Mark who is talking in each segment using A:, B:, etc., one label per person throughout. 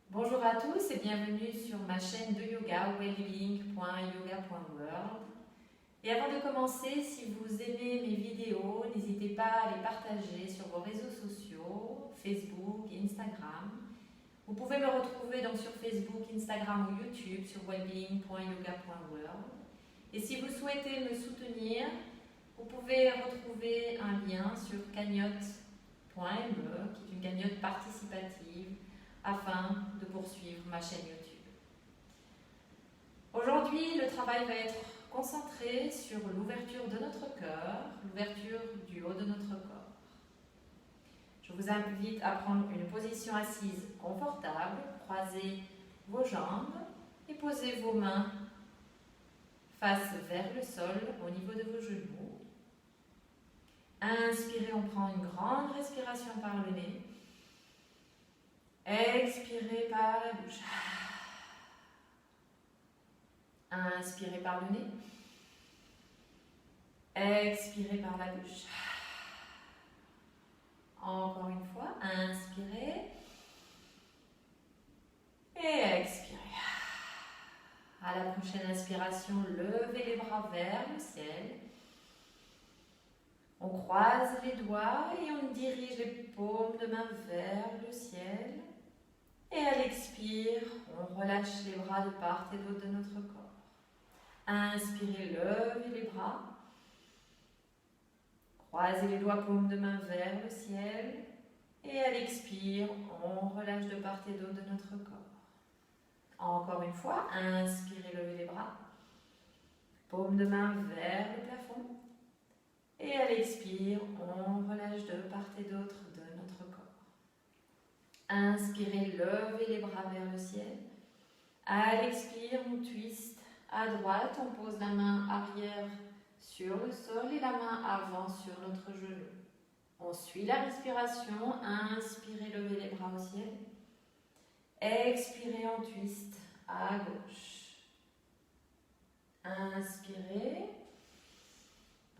A: Bonjour à tous et bienvenue sur ma chaîne de yoga wellbeing.yoga.world. Et avant de commencer, si vous aimez mes vidéos, n'hésitez pas à les partager sur vos réseaux sociaux, Facebook et Instagram. Vous pouvez me retrouver donc sur Facebook, Instagram ou YouTube sur wellbeing.yoga.world. Et si vous souhaitez me soutenir, vous pouvez retrouver un lien sur cagnotte.me, qui est une cagnotte participative, afin de poursuivre ma chaîne YouTube. Aujourd'hui, le travail va être concentré sur l'ouverture de notre cœur, l'ouverture du haut de notre corps. Je vous invite à prendre une position assise confortable, croisez vos jambes et posez vos mains face vers le sol au niveau de vos genoux. Inspirez, on prend une grande respiration par le nez. Expirez par la bouche. Inspirez par le nez. Expirez par la bouche. Encore une fois, inspirez. Et expirez. À la prochaine inspiration, levez les bras vers le ciel. On croise les doigts et on dirige les paumes de main vers le ciel. Et à l'expire, on relâche les bras de part et d'autre de notre corps. Inspirez, levez les bras. Croisez les doigts, paumes de main vers le ciel. Et à l'expire, on relâche de part et d'autre de notre corps. Encore une fois, inspirez, levez les bras. Paumes de main vers le plafond. Et à l'expire, on relâche de part et d'autre de notre corps. Inspirez, levez les bras vers le ciel. À l'expire, on twist à droite, on pose la main arrière sur le sol et la main avant sur notre genou. On suit la respiration. Inspirez, levez les bras au ciel. Expirez, on twist à gauche. Inspirez,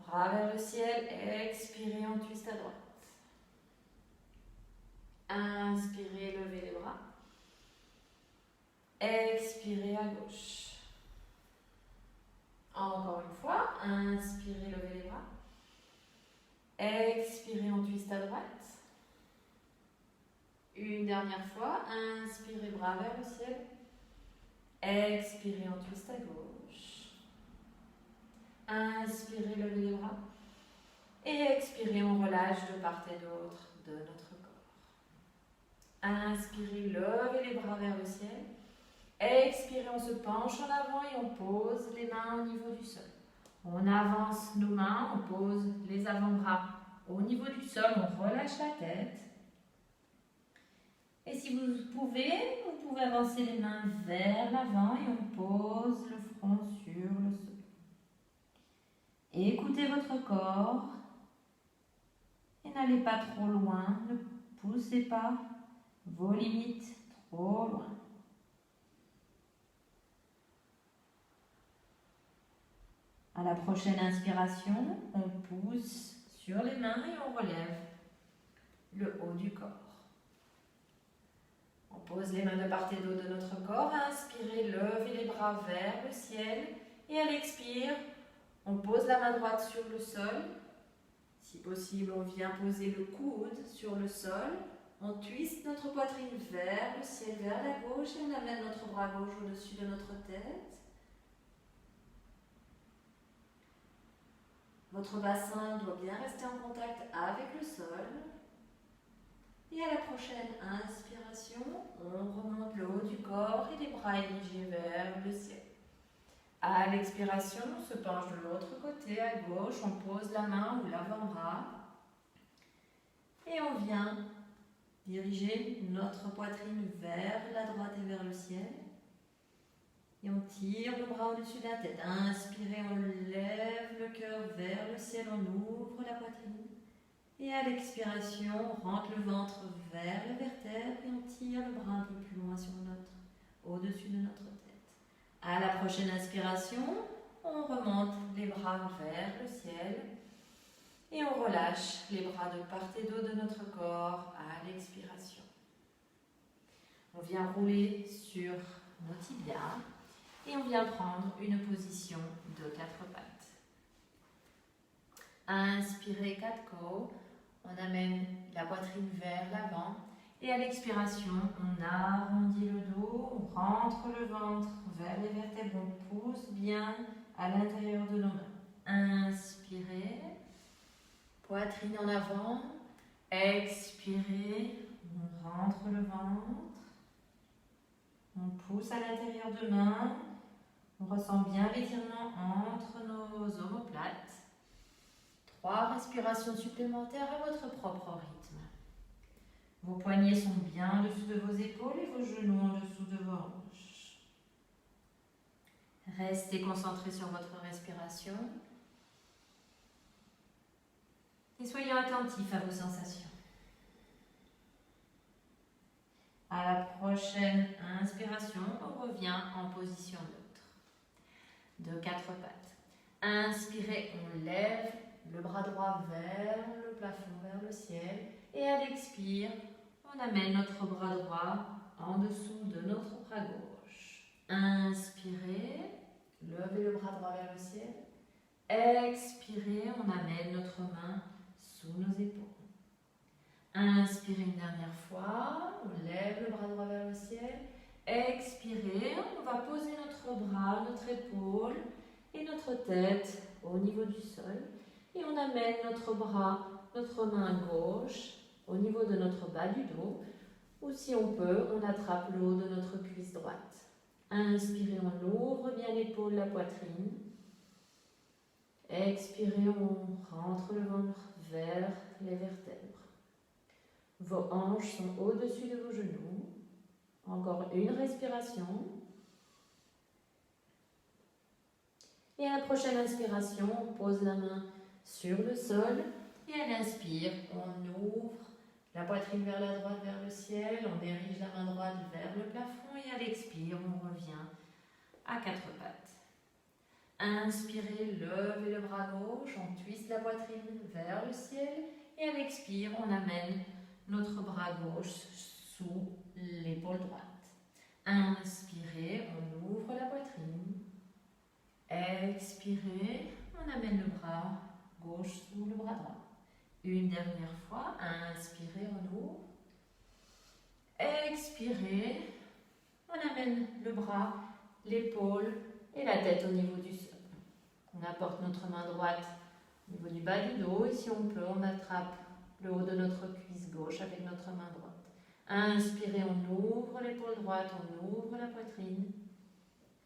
A: bras vers le ciel. Expirez, on twist à droite. Inspirez, levez les bras. Expirez à gauche. Encore une fois, inspirez, levez les bras. Expirez, on twist à droite. Une dernière fois, inspirez, bras vers le ciel. Expirez, on twist à gauche. Inspirez, levez les bras. Et expirez, on relâche de part et d'autre de notre corps. Inspirez, levez les bras vers le ciel. Expirez, on se penche en avant et on pose les mains au niveau du sol. On avance nos mains, on pose les avant-bras au niveau du sol, on relâche la tête. Et si vous pouvez avancer les mains vers l'avant et on pose le front sur le sol. Écoutez votre corps et n'allez pas trop loin, ne poussez pas vos limites trop loin. À la prochaine inspiration, on pousse sur les mains et on relève le haut du corps. On pose les mains de part et d'autre de notre corps. Inspirez, levez les bras vers le ciel. Et à l'expire, on pose la main droite sur le sol. Si possible, on vient poser le coude sur le sol. On twiste notre poitrine vers le ciel, vers la gauche. Et on amène notre bras gauche au-dessus de notre tête. Votre bassin doit bien rester en contact avec le sol. Et à la prochaine inspiration, on remonte le haut du corps et les bras érigés vers le ciel. À l'expiration, on se penche de l'autre côté, à gauche, on pose la main ou l'avant-bras. Et on vient diriger notre poitrine vers la droite et vers le ciel. Et on tire le bras au-dessus de la tête. Inspirez, on lève le cœur vers le ciel, on ouvre la poitrine. Et à l'expiration, on rentre le ventre vers les vertèbres et on tire le bras un peu plus loin au-dessus de notre tête. À la prochaine inspiration, on remonte les bras vers le ciel et on relâche les bras de part et d'autre de notre corps à l'expiration. On vient rouler sur nos tibias et on vient prendre une position de 4 pattes. Inspirez 4 côtes, on amène la poitrine vers l'avant et à l'expiration, on arrondit le dos, on rentre le ventre vers les vertèbres, on pousse bien à l'intérieur de nos mains. Inspirez, poitrine en avant, expirez, on rentre le ventre, on pousse à l'intérieur de main, on ressent bien l'étirement entre nos omoplates. 3 respirations supplémentaires à votre propre rythme. Vos poignets sont bien en dessous de vos épaules et vos genoux en dessous de vos hanches. Restez concentrés sur votre respiration et soyez attentifs à vos sensations. À la prochaine inspiration, on revient en position neutre, de 4 pattes. Inspirez, on lève le bras droit vers le plafond, vers le ciel. Et à l'expire, on amène notre bras droit en dessous de notre bras gauche. Inspirez, levez le bras droit vers le ciel. Expirez, on amène notre main sous nos épaules. Inspirez une dernière fois, on lève le bras droit vers le ciel. Expirez, on va poser notre bras, notre épaule et notre tête au niveau du sol. Et on amène notre bras, notre main gauche au niveau de notre bas du dos. Ou si on peut, on attrape le haut de notre cuisse droite. Inspirez, on ouvre bien l'épaule, la poitrine. Expirez, on rentre le ventre vers les vertèbres. Vos hanches sont au-dessus de vos genoux. Encore une respiration. Et à la prochaine inspiration, on pose la main sur le sol. Et à l'inspire, on ouvre la poitrine vers la droite, vers le ciel. On dirige la main droite vers le plafond. Et à l'expire, on revient à 4 pattes. Inspirez, levez le bras gauche. On twiste la poitrine vers le ciel. Et à l'expire, on amène notre bras gauche sous l'épaule droite. Inspirez, on ouvre la poitrine. Expirez, on amène le bras gauche sous le bras droit. Une dernière fois, inspirez, on ouvre. Expirez, on amène le bras, l'épaule et la tête au niveau du sol. On apporte notre main droite au niveau du bas du dos et si on peut, on attrape le haut de notre cuisse gauche avec notre main droite. Inspirez, on ouvre l'épaule droite, on ouvre la poitrine.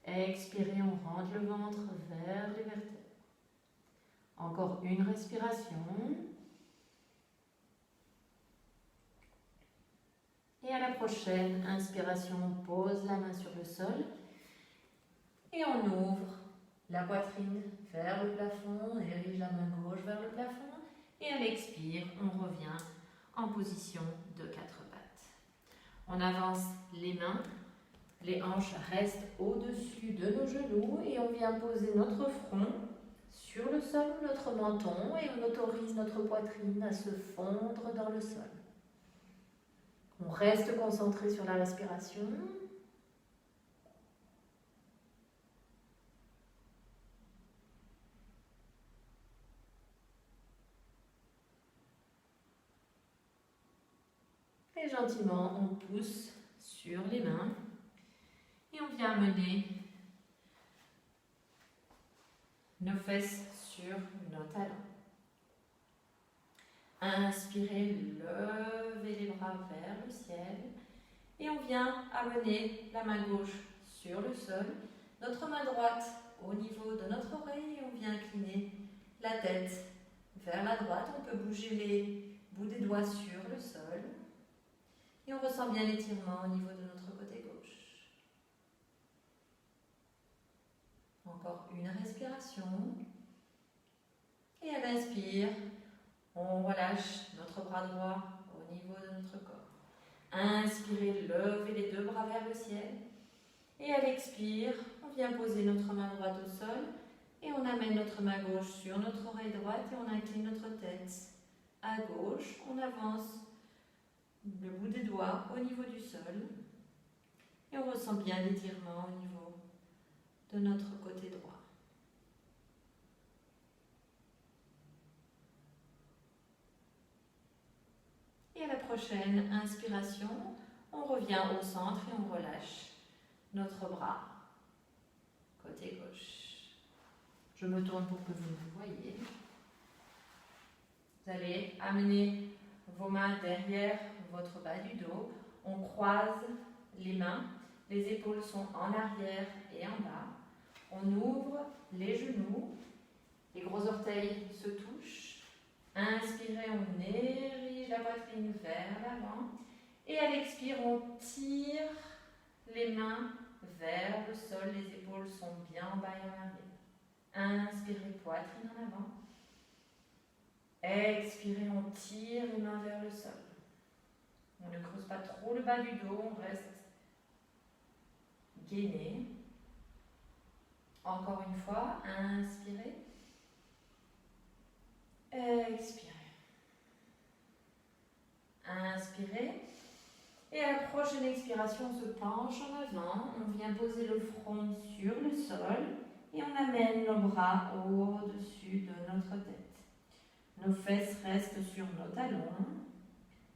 A: Expirez, on rentre le ventre vers les vertèbres. Encore une respiration. Et à la prochaine inspiration, on pose la main sur le sol. Et on ouvre la poitrine vers le plafond, on dirige la main gauche vers le plafond. Et à l'expire, on revient en position de 4 pattes. On avance les mains. Les hanches restent au-dessus de nos genoux et on vient poser notre front sur le sol, notre menton et on autorise notre poitrine à se fondre dans le sol. On reste concentré sur la respiration. Et gentiment, on pousse sur les mains. Et on vient amener nos fesses sur nos talons. Inspirez, levez les bras vers le ciel. Et on vient amener la main gauche sur le sol, notre main droite au niveau de notre oreille et on vient incliner la tête vers la droite. On peut bouger les bouts des doigts sur le sol. Et on ressent bien l'étirement au niveau de notre côté gauche. Encore une respiration. Et à l'inspire, on relâche notre bras droit au niveau de notre corps. Inspirez, levez les 2 bras vers le ciel. Et à l'expire, on vient poser notre main droite au sol. Et on amène notre main gauche sur notre oreille droite et on incline notre tête à gauche. On avance le bout des doigts au niveau du sol. Et on ressent bien l'étirement au niveau de notre côté droit. Et à la prochaine inspiration, on revient au centre et on relâche notre bras côté gauche. Je me tourne pour que vous me voyez. Vous allez amener vos mains derrière votre bas du dos. On croise les mains. Les épaules sont en arrière et en bas. On ouvre les genoux. Les gros orteils se touchent. Inspirez, on érige la poitrine vers l'avant. Et à l'expire, on tire les mains vers le sol. Les épaules sont bien en bas et en arrière. Inspirez, poitrine en avant. Expirez, on tire les mains vers le sol. On ne creuse pas trop le bas du dos, on reste gainé. Encore une fois, inspirez. Expirez. Inspirez. Et à la prochaine expiration, on se penche en avant. On vient poser le front sur le sol. Et on amène nos bras au-dessus de notre tête. Nos fesses restent sur nos talons.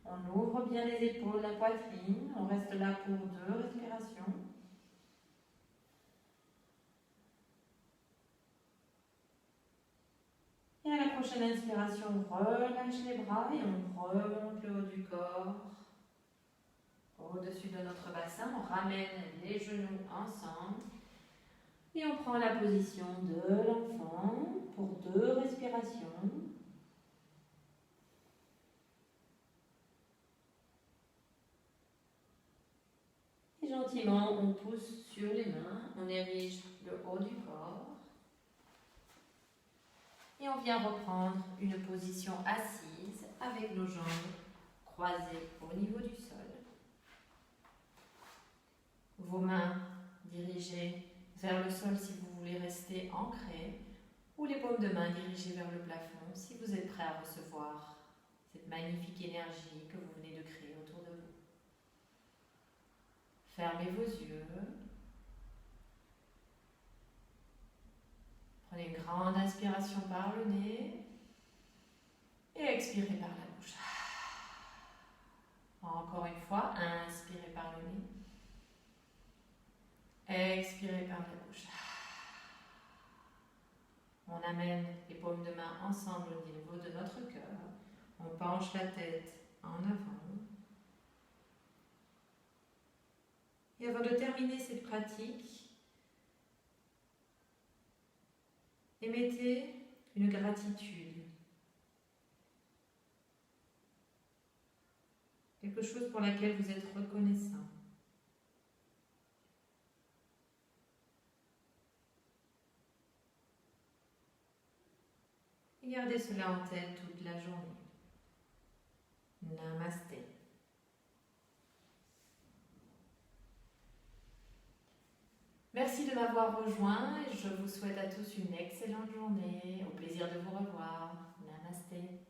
A: On ouvre bien les épaules, la poitrine. On reste là pour 2 respirations. Et à la prochaine inspiration, on relâche les bras et on remonte le haut du corps au-dessus de notre bassin. On ramène les genoux ensemble et on prend la position de l'enfant pour 2 respirations. Et gentiment, on pousse sur les mains, on érige le haut du corps. Et on vient reprendre une position assise avec nos jambes croisées au niveau du sol. Vos mains dirigées vers le sol si vous voulez rester ancré, ou les paumes de main dirigées vers le plafond si vous êtes prêt à recevoir cette magnifique énergie que vous venez de créer autour de vous. Fermez vos yeux. Prenez une grande inspiration par le nez et expirez par la bouche. Encore une fois, inspirez par le nez. Expirez par la bouche. On amène les paumes de main ensemble au niveau de notre cœur. On penche la tête en avant. Et avant de terminer cette pratique, émettez une gratitude. Quelque chose pour laquelle vous êtes reconnaissant. Et gardez cela en tête toute la journée. Namasté. Merci de m'avoir rejoint et je vous souhaite à tous une excellente journée. Au plaisir de vous revoir. Namasté.